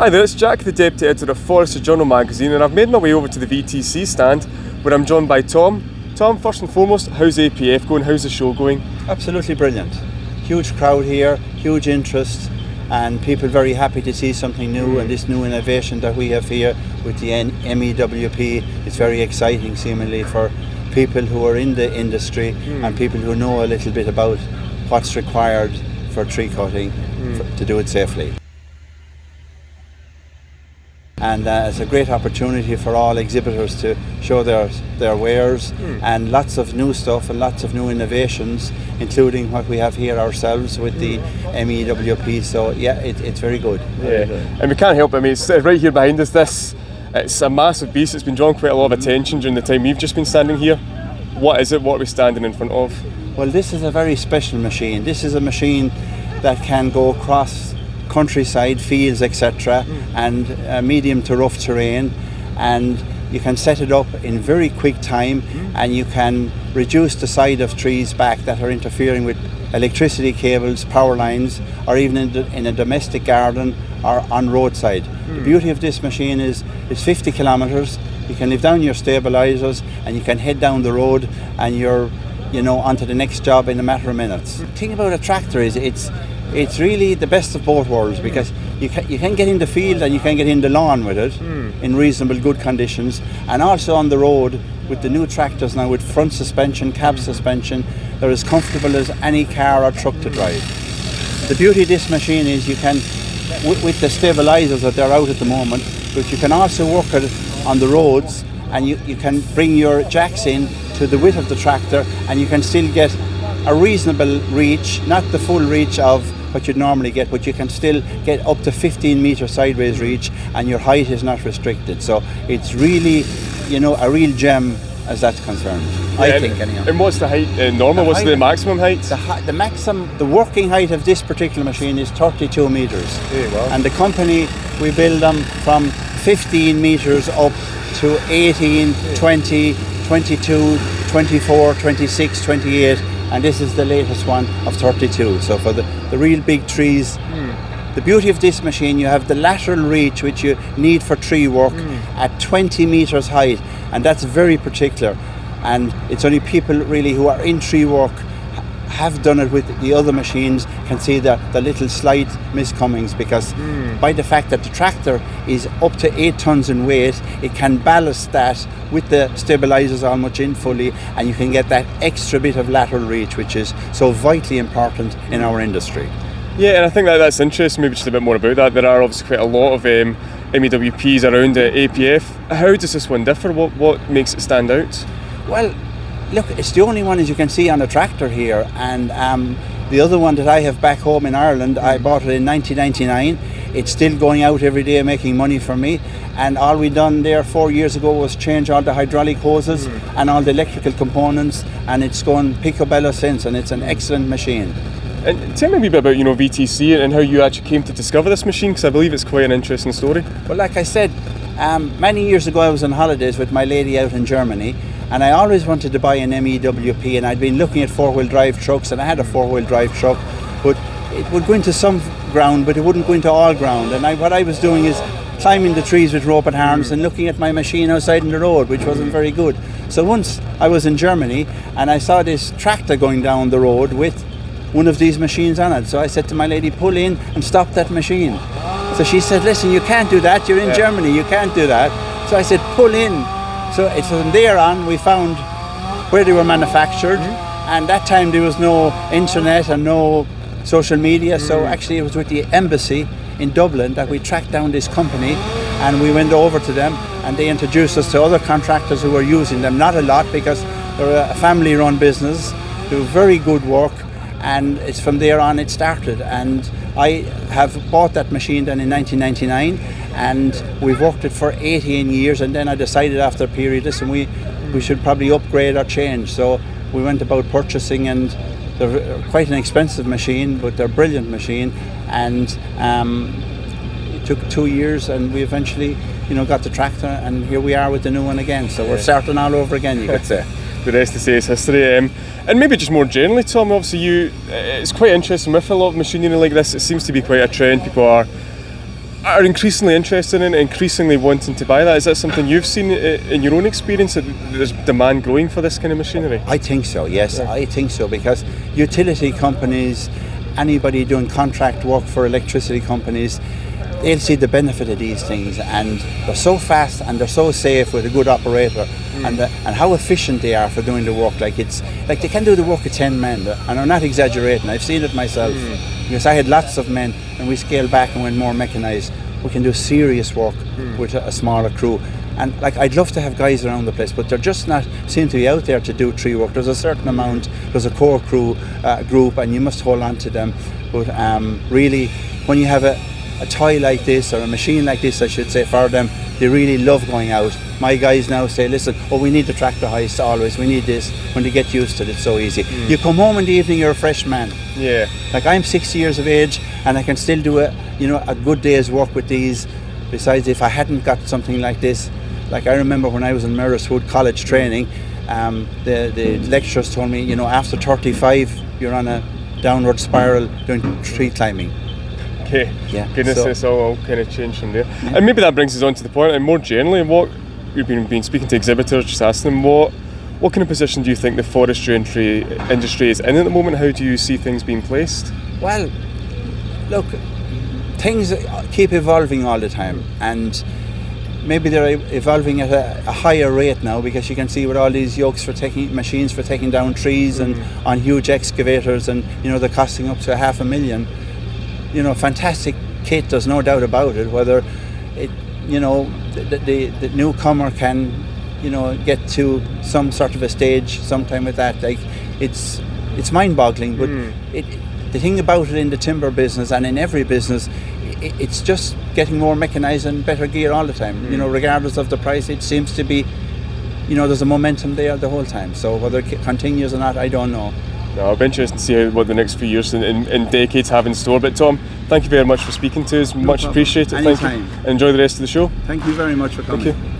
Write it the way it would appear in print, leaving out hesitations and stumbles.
Hi there, it's Jack, the Deputy Editor of Forestry Journal magazine, and I've made my way over to the VTC stand where I'm joined by Tom. Tom, first and foremost, how's APF going? How's the show going? Absolutely brilliant. Huge crowd here, huge interest, and people very happy to see something new, and this new innovation that we have here with the MEWP is very exciting seemingly for people who are in the industry and people who know a little bit about what's required for tree cutting to do it safely. And it's a great opportunity for all exhibitors to show their wares and lots of new stuff and lots of new innovations, including what we have here ourselves with the MEWP. So yeah, it's very good. Very good. And we can't help it. I mean, it's right here behind us. It's a massive beast. It's been drawing quite a lot of attention during the time we've just been standing here. What is it? What are we standing in front of? Well, this is a very special machine. This is a machine that can go across countryside, fields, etc., and medium to rough terrain, and you can set it up in very quick time, and you can reduce the side of trees back that are interfering with electricity cables, power lines, or even in a domestic garden or on roadside. The beauty of this machine is it's 50 kilometers. You can leave down your stabilizers and you can head down the road and you're onto the next job in a matter of minutes. The thing about a tractor is it's really the best of both worlds, because you can get in the field and you can get in the lawn with it in reasonable good conditions, and also on the road with the new tractors now with front suspension, cab suspension, they're as comfortable as any car or truck to drive. The beauty of this machine is you can, with the stabilizers that they're out at the moment, but you can also work it on the roads, and you can bring your jacks in to the width of the tractor and you can still get a reasonable reach, not the full reach of what you'd normally get, but you can still get up to 15 metre sideways reach, and your height is not restricted. So it's really, a real gem as that's concerned. Yeah, I think anyhow. And what's the height normal? What's the maximum height? The working height of this particular machine is 32 metres. Hey, wow. And the company, we build them from 15 metres up to 18, 20, 22, 24, 26, 28. And this is the latest one of 32. So for the real big trees, the beauty of this machine, you have the lateral reach which you need for tree work at 20 metres height, and that's very particular. And it's only people really who are in tree work have done it with the other machines can see the little slight miscomings, because by the fact that the tractor is up to 8 tons in weight, it can ballast that with the stabilizers all much in fully, and you can get that extra bit of lateral reach, which is so vitally important in our industry. Yeah, and I think that's interesting. Maybe just a bit more about that. There are obviously quite a lot of MEWPs around APF. How does this one differ? What makes it stand out? Well, look, it's the only one, as you can see, on a tractor here, and the other one that I have back home in Ireland, I bought it in 1999. It's still going out every day making money for me, and all we done there 4 years ago was change all the hydraulic hoses and all the electrical components, and it's gone picobello since, and it's an excellent machine. And tell me a wee bit about VTC and how you actually came to discover this machine, because I believe it's quite an interesting story. Well, like I said, many years ago I was on holidays with my lady out in Germany, and I always wanted to buy an MEWP, and I'd been looking at four-wheel drive trucks, and I had a four-wheel drive truck, but it would go into some ground, but it wouldn't go into all ground. And what I was doing is climbing the trees with rope and harness and looking at my machine outside in the road, which wasn't very good. So once I was in Germany and I saw this tractor going down the road with one of these machines on it. So I said to my lady, pull in and stop that machine. So she said, listen, you can't do that, you're in Germany, you can't do that. So I said, pull in. So it's from there on we found where they were manufactured, and that time there was no internet and no social media, so actually it was with the embassy in Dublin that we tracked down this company, and we went over to them and they introduced us to other contractors who were using them. Not a lot, because they're a family run business, do very good work, and it's from there on it started. And I have bought that machine then in 1999, and we've worked it for 18 years, and then I decided after a period, listen, we should probably upgrade or change. So we went about purchasing, and they're quite an expensive machine, but they're a brilliant machine, and it took 2 years, and we eventually got the tractor, and here we are with the new one again. So we're starting all over again, you could say. The rest to say is history. And maybe just more generally, Tom, obviously it's quite interesting with a lot of machinery like this. It seems to be quite a trend. People are are increasingly interested in, increasingly wanting to buy that. Is that something you've seen in your own experience, that there's demand growing for this kind of machinery? I think so, yes, yeah. I think so, because utility companies, anybody doing contract work for electricity companies, they'll see the benefit of these things, and they're so fast and they're so safe with a good operator, and how efficient they are for doing the work. Like they can do the work of 10 men, and I'm not exaggerating. I've seen it myself, because I had lots of men, and we scaled back and went more mechanised. We can do serious work with a smaller crew. And like, I'd love to have guys around the place, but they're just not seem to be out there to do tree work. There's a certain amount, there's a core crew group, and you must hold on to them. But really, when you have a toy like this, or a machine like this, I should say, for them, they really love going out. My guys now say, listen, we need the tractor hoist always, we need this. When they get used to it, it's so easy. You come home in the evening, you're a fresh man. Yeah. Like, I'm 60 years of age, and I can still do a good day's work with these. Besides, if I hadn't got something like this, like I remember when I was in Merriswood College training, the lecturers told me, after 35, you're on a downward spiral doing tree climbing. Okay. Yeah. Goodness, it's all kind of changed from there. Yeah. And maybe that brings us on to the point, and more generally, what we've been speaking to exhibitors, just asking them, what kind of position do you think the forestry industry is in at the moment? How do you see things being placed? Well, look, things keep evolving all the time, and maybe they're evolving at a higher rate now, because you can see with all these yokes machines for taking down trees and on huge excavators, and they're costing up to $500,000. Fantastic kit, there's no doubt about it. Whether the newcomer can get to some sort of a stage sometime with that, like it's mind-boggling. But the thing about it in the timber business, and in every business, it's just getting more mechanised and better gear all the time. Regardless of the price, it seems to be, there's a momentum there the whole time. So whether it continues or not, I don't know. No, it'll be interesting to see what the next few years and decades have in store. But Tom, thank you very much for speaking to us. Much appreciated. Anytime. Thank you. Enjoy the rest of the show. Thank you very much for coming. Thank you.